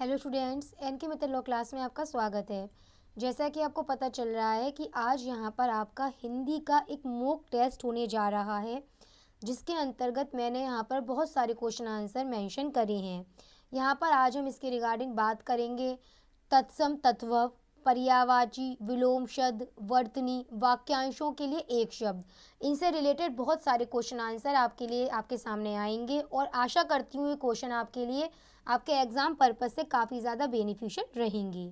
Hello students, N के मित्र law class में आपका स्वागत है। जैसा कि आपको पता चल रहा है कि आज यहाँ पर आपका हिंदी का एक मॉक टेस्ट होने जा रहा है, जिसके अंतर्गत मैंने यहाँ पर बहुत सारे क्वेश्चन आंसर मेंशन करे हैं। यहाँ पर आज हम इसके रिगार्डिंग बात करेंगे तत्सम तत्वव, पर्यायवाची, विलोम शब्द, वर्तनी, वाक्यांशों के लिए एक शब्द, इनसे रिलेटेड बहुत सारे क्वेश्चन आंसर आपके लिए आपके सामने आएंगे और आशा करती हूँ ये क्वेश्चन आपके लिए आपके एग्ज़ाम पर्पस से काफ़ी ज़्यादा बेनिफिशियल रहेंगी।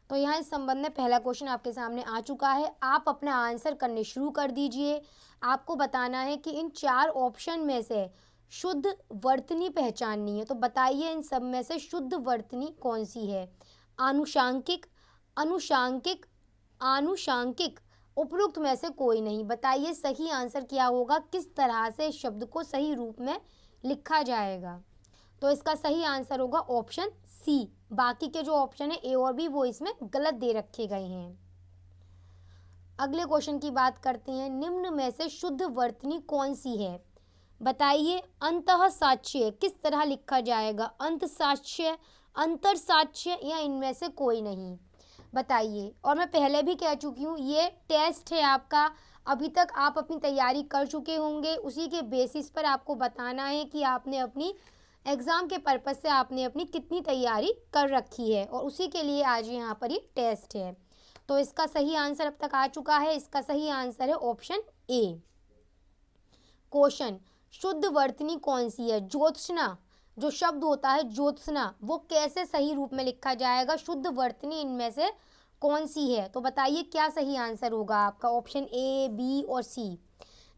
तो यहाँ इस संबंध में पहला क्वेश्चन आपके सामने आ चुका है। आप अपना आंसर करने शुरू कर दीजिए। आपको बताना है कि इन चार ऑप्शन में से शुद्ध वर्तनी पहचाननी है। तो बताइए इन सब में से शुद्ध वर्तनी कौन सी है? आनुषांगिक, अनुषांगिक, आनुषांगिक, उपरोक्त में से कोई नहीं। बताइए सही आंसर क्या होगा, किस तरह से शब्द को सही रूप में लिखा जाएगा? तो इसका सही आंसर होगा ऑप्शन सी। बाकी के जो ऑप्शन है ए और बी वो इसमें गलत दे रखे गए हैं। अगले क्वेश्चन की बात करते हैं। निम्न में से शुद्ध वर्तनी कौन सी है? बताइए अंतः साक्ष्य किस तरह लिखा जाएगा? अंत साक्ष्य, अंतर साक्ष्य, या इनमें से कोई नहीं? बताइए। और मैं पहले भी कह चुकी हूँ ये टेस्ट है आपका, अभी तक आप अपनी तैयारी कर चुके होंगे। उसी के बेसिस पर आपको बताना है कि आपने अपनी एग्ज़ाम के पर्पज़ से आपने अपनी कितनी तैयारी कर रखी है, और उसी के लिए आज यहाँ पर ये टेस्ट है। तो इसका सही आंसर अब तक आ चुका है। इसका सही आंसर है ऑप्शन ए। क्वेश्चन, शुद्ध वर्तनी कौन सी है? ज्योत्सना, जो शब्द होता है ज्योत्सना, वो कैसे सही रूप में लिखा जाएगा? शुद्ध वर्तनी इनमें से कौन सी है? तो बताइए क्या सही आंसर होगा आपका? ऑप्शन ए, बी और सी।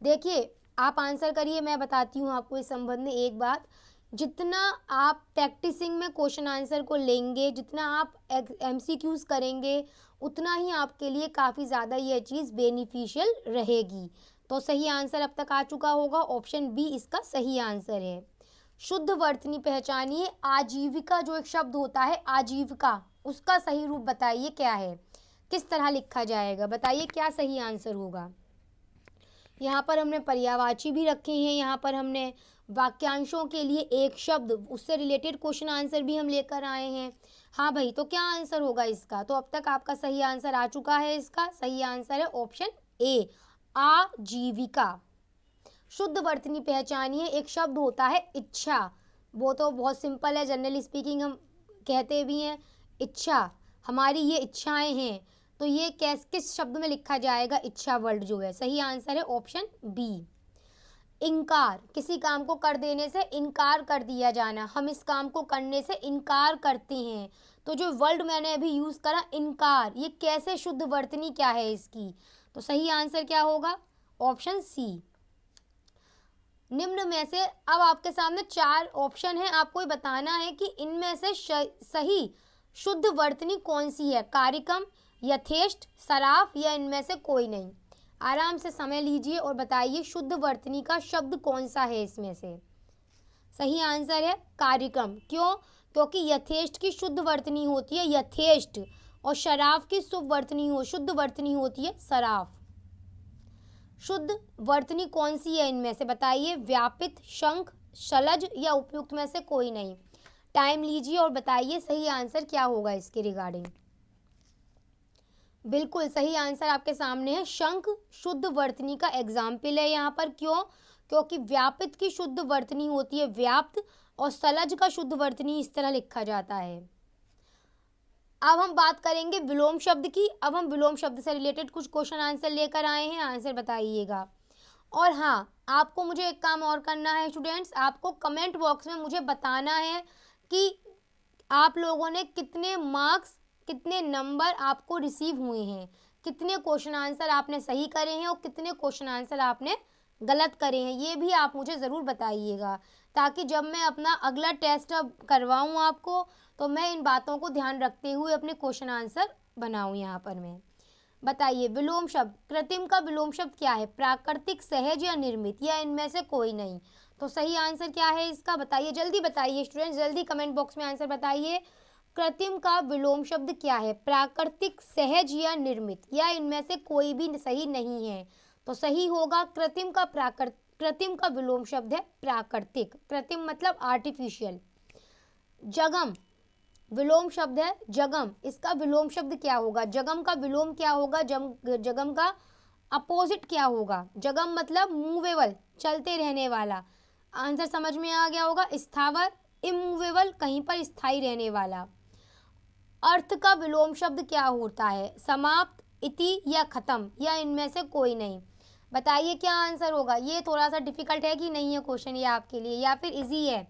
देखिए आप आंसर करिए, मैं बताती हूँ आपको इस संबंध में एक बात। जितना आप प्रैक्टिसिंग में क्वेश्चन आंसर को लेंगे, जितना आप एमसीक्यूज करेंगे, उतना ही आपके लिए काफ़ी ज़्यादा यह चीज़ बेनिफिशियल रहेगी। तो सही आंसर अब तक आ चुका होगा, ऑप्शन बी इसका सही आंसर है। शुद्ध वर्तनी पहचानिए। आजीविका जो एक शब्द होता है आजीविका, उसका सही रूप बताइए क्या है, किस तरह लिखा जाएगा? बताइए क्या सही आंसर होगा? यहाँ पर हमने पर्यायवाची भी रखे हैं, यहाँ पर हमने वाक्यांशों के लिए एक शब्द, उससे रिलेटेड क्वेश्चन आंसर भी हम लेकर आए हैं। हाँ भाई, तो क्या आंसर होगा इसका? तो अब तक आपका सही आंसर आ चुका है। इसका सही आंसर है ऑप्शन ए, आजीविका। शुद्ध वर्तनी पहचानिए। एक शब्द होता है इच्छा, वो तो बहुत सिंपल है, जनरली स्पीकिंग हम कहते भी हैं इच्छा, हमारी ये इच्छाएं हैं। तो ये किस शब्द में लिखा जाएगा? इच्छा वर्ड जो है। सही आंसर है ऑप्शन बी। इनकार, किसी काम को कर देने से इनकार कर दिया जाना, हम इस काम को करने से इनकार करते हैं। तो जो वर्ड मैंने अभी यूज़ करा इनकार, ये कैसे शुद्ध वर्तनी क्या है इसकी? तो सही आंसर क्या होगा? Option C. निम्न में से अब आपके सामने चार ऑप्शन है, आपको बताना है कि इनमें से सही शुद्ध वर्तनी कौन सी है? कार्यक्रम, यथेष्ट, सराफ, या इनमें से कोई नहीं? आराम से समय लीजिए और बताइए शुद्ध वर्तनी का शब्द कौन सा है इसमें से? सही आंसर है कार्यक्रम। क्यों? क्योंकि यथेष्ट की शुद्ध वर्तनी होती है यथेष्ट, और शराफ की शुद्ध वर्तनी होती है सराफ। शुद्ध वर्तनी कौन सी है इनमें से? बताइए। व्यापित, शंख, शलज, या उपयुक्त में से कोई नहीं? टाइम लीजिए और बताइए सही आंसर क्या होगा इसके रिगार्डिंग। बिल्कुल सही आंसर आपके सामने है, शंख शुद्ध वर्तनी का एग्जाम्पल है यहाँ पर। क्यों? क्योंकि व्यापित की शुद्ध वर्तनी होती है व्याप्त, और सलज का शुद्ध वर्तनी इस तरह लिखा जाता है। अब हम बात करेंगे विलोम शब्द की। अब हम विलोम शब्द से रिलेटेड कुछ क्वेश्चन आंसर लेकर आए हैं, आंसर बताइएगा। और हाँ, आपको मुझे एक काम और करना है स्टूडेंट्स, आपको कमेंट बॉक्स में मुझे बताना है कि आप लोगों ने कितने मार्क्स, कितने नंबर आपको रिसीव हुए हैं, कितने क्वेश्चन आंसर आपने सही करे हैं और कितने क्वेश्चन आंसर आपने गलत करे हैं। ये भी आप मुझे ज़रूर बताइएगा, ताकि जब मैं अपना अगला टेस्ट करवाऊँ आपको, तो मैं इन बातों को ध्यान रखते हुए अपने क्वेश्चन आंसर बनाऊँ। यहाँ पर मैं बताइए विलोम शब्द, कृत्रिम का विलोम शब्द क्या है? प्राकृतिक, सहज, या निर्मित, या इनमें से कोई नहीं? तो सही आंसर क्या है इसका? बताइए, जल्दी बताइए स्टूडेंट्स, जल्दी कमेंट बॉक्स में आंसर बताइए। कृत्रिम का विलोम शब्द क्या है? प्राकृतिक, सहज, या निर्मित, या इनमें से कोई भी सही नहीं है? तो सही होगा कृत्रिम का विलोम शब्द है प्राकृतिक। कृत्रिम मतलब आर्टिफिशियल। जगम, विलोम शब्द है जगम, इसका विलोम शब्द क्या होगा? जगम का विलोम क्या होगा? जगम का अपोजिट क्या होगा? जगम मतलब मूवेबल, चलते रहने वाला। आंसर समझ में आ गया होगा। स्थावर, इमूवेबल, कहीं पर स्थायी रहने वाला। अर्थ का विलोम शब्द क्या होता है? समाप्त, इति या खत्म, या इनमें से कोई नहीं। बताइए क्या आंसर होगा। ये थोड़ा सा डिफिकल्ट है कि नहीं है क्वेश्चन ये आपके लिए, या फिर इजी है,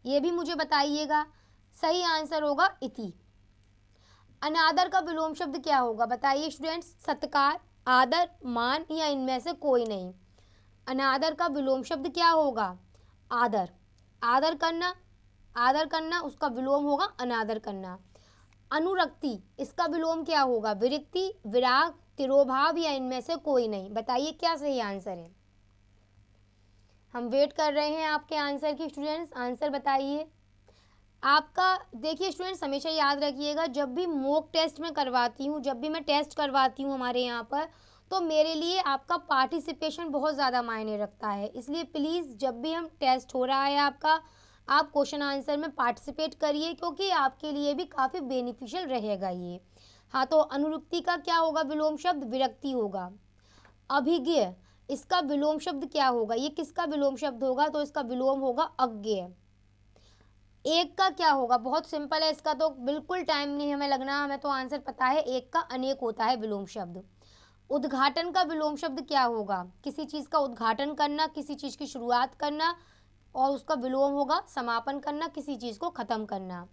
ये भी मुझे बताइएगा। सही आंसर होगा इति। अनादर का विलोम शब्द क्या होगा? बताइए स्टूडेंट्स। सत्कार, आदर, मान, या इनमें से कोई नहीं। अनादर का विलोम शब्द क्या होगा? आदर। आदर करना, आदर करना, उसका विलोम होगा अनादर करना। अनुरक्ति, इसका विलोम क्या होगा? विरक्ति, विराग, तिरोभाव, या इनमें से कोई नहीं। बताइए क्या सही आंसर है। हम वेट कर रहे हैं आपके आंसर की स्टूडेंट्स, आंसर बताइए आपका। देखिए स्टूडेंट्स, हमेशा याद रखिएगा, जब भी मॉक टेस्ट में करवाती हूँ, जब भी मैं टेस्ट करवाती हूँ हमारे यहाँ पर, तो मेरे लिए आपका पार्टिसिपेशन बहुत ज़्यादा मायने रखता है। इसलिए प्लीज़ जब भी हम टेस्ट हो रहा है आपका, आप क्वेश्चन आंसर में पार्टिसिपेट करिए, क्योंकि आपके लिए भी काफ़ी बेनिफिशियल रहेगा ये। हाँ, तो अनुरुक्ति का क्या होगा विलोम शब्द? विरक्ति होगा। अभिज्ञ, इसका विलोम शब्द क्या होगा? ये किसका विलोम शब्द होगा? तो इसका विलोम होगा अज्ञेय। एक का क्या होगा? बहुत सिंपल है, इसका तो बिल्कुल टाइम नहीं हमें लगना, हमें तो आंसर पता है। एक का अनेक होता है विलोम शब्द। उद्घाटन का विलोम शब्द क्या होगा? किसी चीज़ का उद्घाटन करना, किसी चीज़ की शुरुआत करना, और उसका विलोम होगा समापन करना, किसी चीज़ को ख़त्म करना।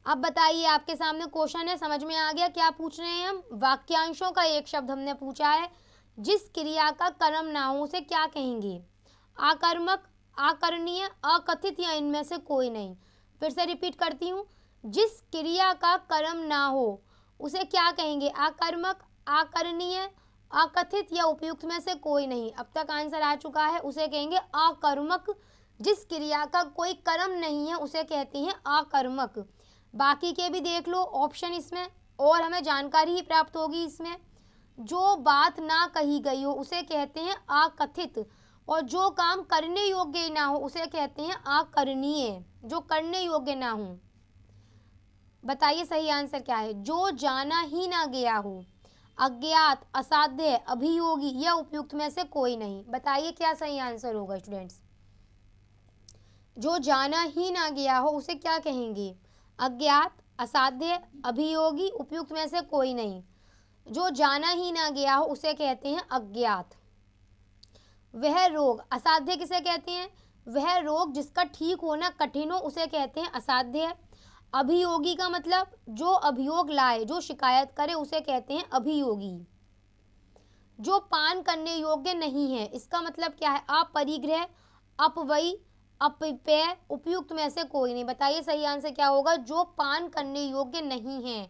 अब बताइए, आपके सामने क्वेश्चन है, समझ में आ गया क्या पूछ रहे हैं हम? वाक्यांशों का एक शब्द हमने पूछा है। जिस क्रिया का कर्म ना हो उसे क्या कहेंगे? आकर्मक, आकरणीय, अकथित, या इनमें से कोई नहीं। फिर से रिपीट करती हूँ। जिस क्रिया का कर्म ना हो उसे क्या कहेंगे? आकर्मक, आकरणीय, अकथित, या उपयुक्त में से कोई नहीं। अब तक आंसर आ चुका है, उसे कहेंगे अकर्मक। जिस क्रिया का कोई कर्म नहीं है उसे कहते हैं अकर्मक। बाकी के भी देख लो ऑप्शन इसमें, और हमें जानकारी ही प्राप्त होगी इसमें। जो बात ना कही गई हो उसे कहते हैं अकथित, और जो काम करने योग्य ना हो उसे कहते हैं अकरणीय, जो करने योग्य ना हो। बताइए सही आंसर क्या है? जो जाना ही ना गया हो, अज्ञात, असाध्य, अभियोगी, या उपयुक्त में से कोई नहीं। बताइए क्या सही आंसर होगा स्टूडेंट्स। जो जाना ही ना गया हो उसे क्या कहेंगे? अज्ञात, असाध्य, अभियोगी, उपयुक्त में से कोई नहीं। जो जाना ही ना गया हो उसे कहते हैं अज्ञात। वह रोग, असाध्य किसे कहते हैं? वह रोग जिसका ठीक होना कठिन हो उसे कहते हैं असाध्य। अभियोगी का मतलब जो अभियोग लाए, जो शिकायत करे उसे कहते हैं अभियोगी। जो पान करने योग्य नहीं है, इसका मतलब क्या है? अपरिग्रह, अपव्यय, अपव्यय, उपयुक्त में से कोई नहीं। बताइए सही आंसर क्या होगा? जो पान करने योग्य नहीं है,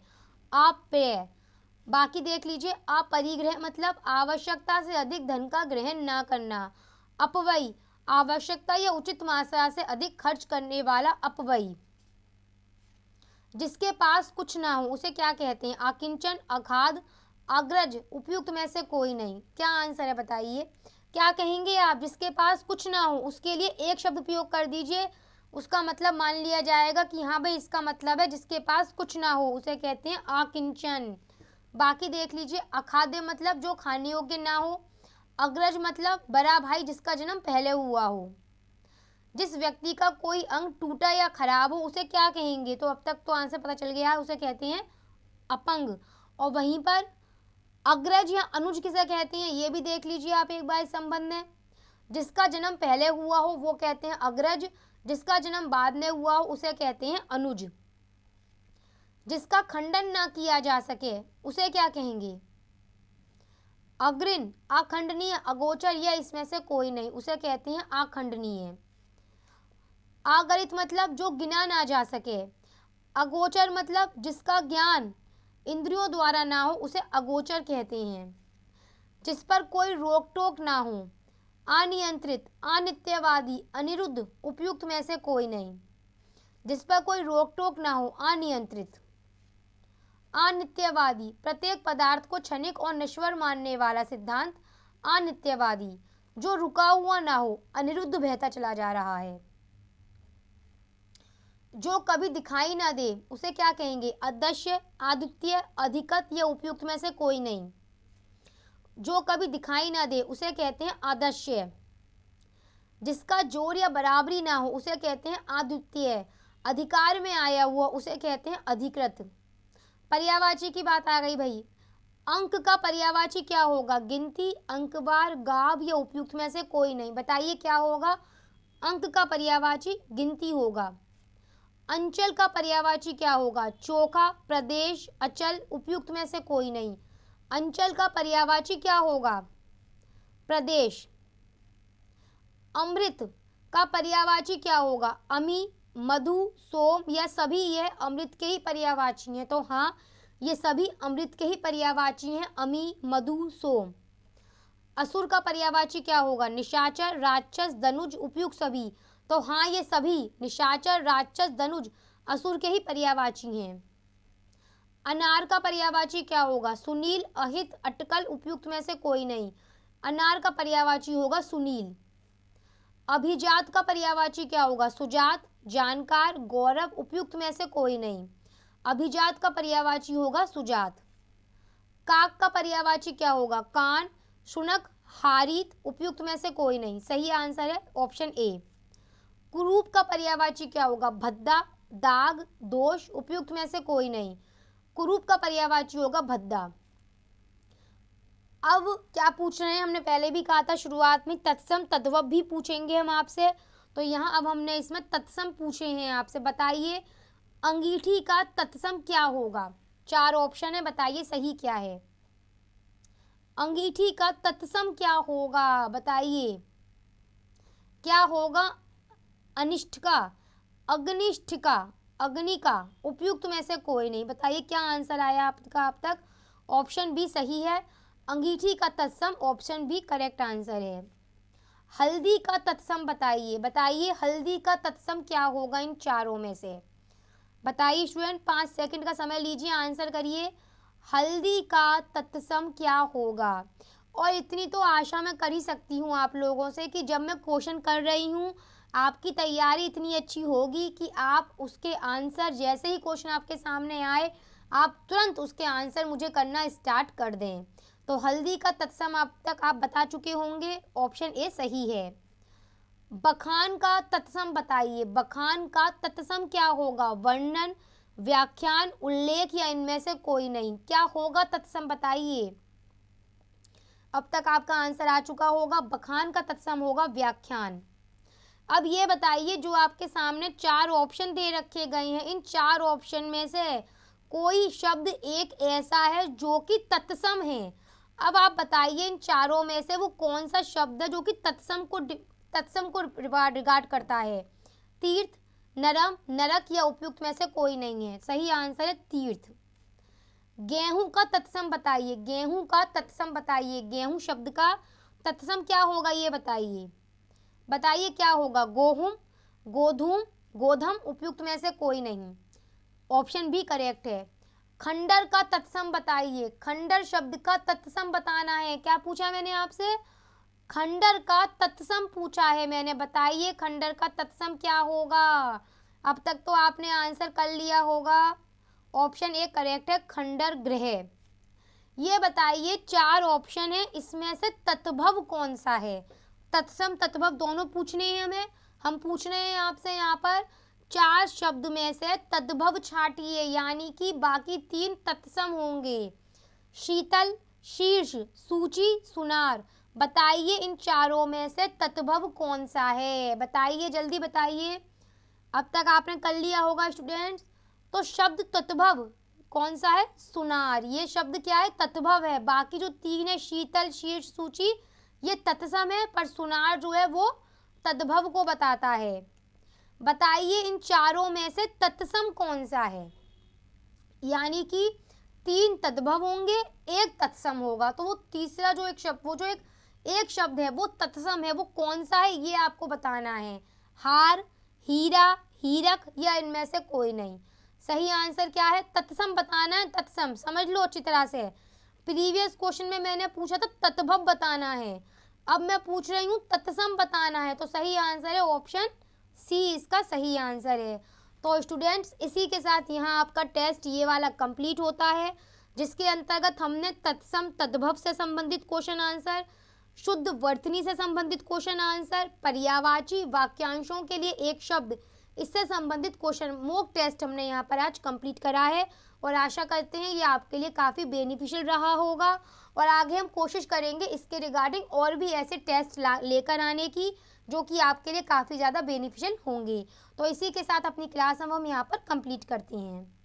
अपेय। बाकी देख लीजिए। अपरिग्रह मतलब आवश्यकता से अधिक धन का ग्रहण ना करना। अपव्यय, आवश्यकता या उचित मात्रा से अधिक खर्च करने वाला अपव्यय। जिसके पास कुछ ना हो उसे क्या कहते हैं? अकिंचन, अखाध, अग्रज, उपयुक्त में से कोई नहीं। क्या आंसर है बताइए? क्या कहेंगे आप? जिसके पास कुछ ना हो उसके लिए एक शब्द उपयोग कर दीजिए, उसका मतलब मान लिया जाएगा कि हाँ भाई इसका मतलब है जिसके पास कुछ ना हो उसे कहते हैं अकिंचन। बाकी देख लीजिए। अखाद्य मतलब जो खाने योग्य ना हो। अग्रज मतलब बड़ा भाई जिसका जन्म पहले हुआ हो। जिस व्यक्ति का कोई अंग टूटा या खराब हो उसे क्या कहेंगे? तो अब तक तो आंसर पता चल गया है, उसे कहते हैं अपंग। और वहीं पर अग्रज या अनुज किसे कहते हैं ये भी देख लीजिए आप एक बार इस संबंध में। जिसका जन्म पहले हुआ हो वो कहते हैं अग्रज, जिसका जन्म बाद में हुआ हो उसे कहते हैं अनुज। जिसका खंडन ना किया जा सके उसे क्या कहेंगे? अग्रिण, अखंडनीय, अगोचर, या इसमें से कोई नहीं, उसे कहते हैं अखंडनीय। अगणित मतलब जो गिना ना जा सके। अगोचर मतलब जिसका ज्ञान इंद्रियों द्वारा ना हो उसे अगोचर कहते हैं। जिस पर कोई रोक टोक ना हो। अनियंत्रित, अनित्यवादी, अनिरुद्ध, उपयुक्त में से कोई नहीं। जिस पर कोई रोक टोक ना हो, अनियंत्रित। अनित्यवादी, प्रत्येक पदार्थ को क्षणिक और नश्वर मानने वाला सिद्धांत अनित्यवादी। जो रुका हुआ ना हो, अनिरुद्ध बहता चला जा रहा है। जो कभी दिखाई ना दे उसे क्या कहेंगे? अदृश्य, अद्वितीय, अधिकत या उपयुक्त में से कोई नहीं। जो कभी दिखाई ना दे उसे कहते हैं अदृश्य। जिसका जोर या बराबरी ना हो उसे कहते हैं अद्वितीय। अधिकार में आया हुआ उसे कहते हैं अधिकृत। पर्यायवाची की बात आ गई भाई। अंक का पर्यायवाची क्या होगा? गिनती, अंकबार, गाव या उपयुक्त में से कोई नहीं। बताइए क्या होगा? अंक का पर्यायवाची गिनती होगा। अंचल का पर्यायवाची क्या होगा? चोखा, प्रदेश, अचल, उपयुक्त में से कोई नहीं। अंचल का पर्यायवाची क्या होगा? प्रदेश। अमृत का पर्यायवाची क्या होगा? अमी, मधु, सोम या सभी यह अमृत के ही पर्यायवाची हैं। तो हाँ, ये सभी अमृत के ही पर्यायवाची हैं, अमी, मधु, सोम। असुर का पर्यायवाची क्या होगा? निशाचर, राक्षस, धनुज, उपयुक्त सभी। तो हाँ, ये सभी निशाचर, राक्षस, धनुज असुर के ही पर्यायवाची हैं। अनार का पर्यायवाची क्या होगा? सुनील, अहित, अटकल, उपयुक्त में से कोई नहीं। अनार का पर्यायवाची होगा सुनील। अभिजात का पर्यायवाची क्या होगा? सुजात, जानकार, गौरव, उपयुक्त में से कोई नहीं। अभिजात का पर्यायवाची होगा सुजात। काक का पर्यायवाची क्या होगा? कान, शुनक, हारित, उपयुक्त में से कोई नहीं। सही आंसर है ऑप्शन ए। कुरूप का पर्यायवाची क्या होगा? भद्दा, दाग, दोष, उपयुक्त में से कोई नहीं। कुरूप का पर्यायवाची होगा भद्दा। अब क्या पूछ रहे हैं? हमने पहले भी कहा था शुरुआत में तत्सम तद्भव भी पूछेंगे हम आपसे। तो यहाँ अब हमने इसमें तत्सम पूछे हैं आपसे। बताइए अंगीठी का तत्सम क्या होगा? 4 ऑप्शन है, बताइए सही क्या है? अंगीठी का तत्सम क्या होगा? बताइए क्या होगा? अनिष्ठ का, अग्निष्ठ का, अग्नि का, उपयुक्त में से कोई नहीं। बताइए क्या आंसर आया आपका अब तक? ऑप्शन बी सही है, अंगीठी का तत्सम ऑप्शन बी करेक्ट आंसर है। हल्दी का तत्सम बताइए। बताइए हल्दी का तत्सम क्या होगा इन चारों में से? बताइए स्टूडेंट, 5 सेकंड का समय लीजिए, आंसर करिए। हल्दी का तत्सम क्या होगा? और इतनी तो आशा मैं कर ही सकती हूँ आप लोगों से कि जब मैं क्वेश्चन कर रही हूँ आपकी तैयारी इतनी अच्छी होगी कि आप उसके आंसर जैसे ही क्वेश्चन आपके सामने आए आप तुरंत उसके आंसर मुझे करना स्टार्ट कर दें। तो हल्दी का तत्सम अब तक आप बता चुके होंगे, ऑप्शन ए सही है। बखान का तत्सम बताइए। बखान का तत्सम क्या होगा? वर्णन, व्याख्यान, उल्लेख या इनमें से कोई नहीं। क्या होगा तत्सम? बताइए। अब तक आपका आंसर आ चुका होगा, बखान का तत्सम होगा व्याख्यान। अब ये बताइए जो आपके सामने 4 ऑप्शन दे रखे गए हैं, इन 4 ऑप्शन में से कोई शब्द एक ऐसा है जो कि तत्सम है। अब आप बताइए इन चारों में से वो कौन सा शब्द है जो कि तत्सम को रिगार्ड करता है? तीर्थ, नरम, नरक या उपयुक्त में से कोई नहीं है। सही आंसर है तीर्थ। गेहूं का तत्सम बताइए। गेहूं का तत्सम बताइए। गेहूं शब्द का तत्सम क्या होगा ये बताइए। बताइए क्या होगा? गोहुम, गोधूम, गोधम, उपयुक्त में से कोई नहीं। ऑप्शन बी करेक्ट है। खंडर का तत्सम बताइए। खंडर शब्द का तत्सम बताना है। क्या पूछा मैंने आपसे? खंडर का तत्सम पूछा है मैंने। बताइए खंडर का तत्सम क्या होगा? अब तक तो आपने आंसर कर लिया होगा, ऑप्शन ए करेक्ट है, खंडर गृह। ये बताइए 4 ऑप्शन है, इसमें से तत्भव कौन सा है? तत्सम तत्भव दोनों पूछने हैं हमें। हम पूछ रहे हैं आपसे यहाँ पर 4 शब्द में से तद्भव छाटिए, यानी कि बाकी 3 तत्सम होंगे। शीतल, शीर्ष, सूची, सुनार। बताइए इन चारों में से तत्भव कौन सा है? बताइए जल्दी बताइए। अब तक आपने कर लिया होगा स्टूडेंट्स। तो शब्द तत्भव कौन सा है? सुनार। ये शब्द क्या है? तत्भव है। बाकी जो 3 है शीतल, शीर्ष, सूची, ये तत्सम है, पर सुनार जो है वो तद्भव को बताता है। बताइए इन चारों में से तत्सम कौन सा है? यानी कि 3 तद्भव होंगे, 1 तत्सम होगा। तो वो तीसरा जो एक शब्द, वो जो एक शब्द है वो तत्सम है, वो कौन सा है ये आपको बताना है। हार, हीरा, हीरक या इनमें से कोई नहीं। सही आंसर क्या है? तत्सम बताना है। तत्सम समझ लो अच्छी तरह से। प्रीवियस क्वेश्चन में मैंने पूछा था तत्भव बताना है, अब मैं पूछ रही हूँ तत्सम बताना है। तो सही आंसर है ऑप्शन सी, इसका सही आंसर है। तो स्टूडेंट्स इसी के साथ यहाँ आपका टेस्ट ये वाला कंप्लीट होता है, जिसके अंतर्गत हमने तत्सम तद्भव से संबंधित क्वेश्चन आंसर, शुद्ध वर्तनी से संबंधित क्वेश्चन आंसर, पर्यायवाची वाक्यांशों के लिए एक शब्द, इससे संबंधित क्वेश्चन मॉक टेस्ट हमने यहाँ पर आज कंप्लीट करा है। और आशा करते हैं ये आपके लिए काफ़ी बेनिफिशियल रहा होगा और आगे हम कोशिश करेंगे इसके रिगार्डिंग और भी ऐसे टेस्ट लेकर आने की जो कि आपके लिए काफ़ी ज़्यादा बेनिफिशियल होंगे। तो इसी के साथ अपनी क्लास हम यहाँ पर कंप्लीट करते हैं।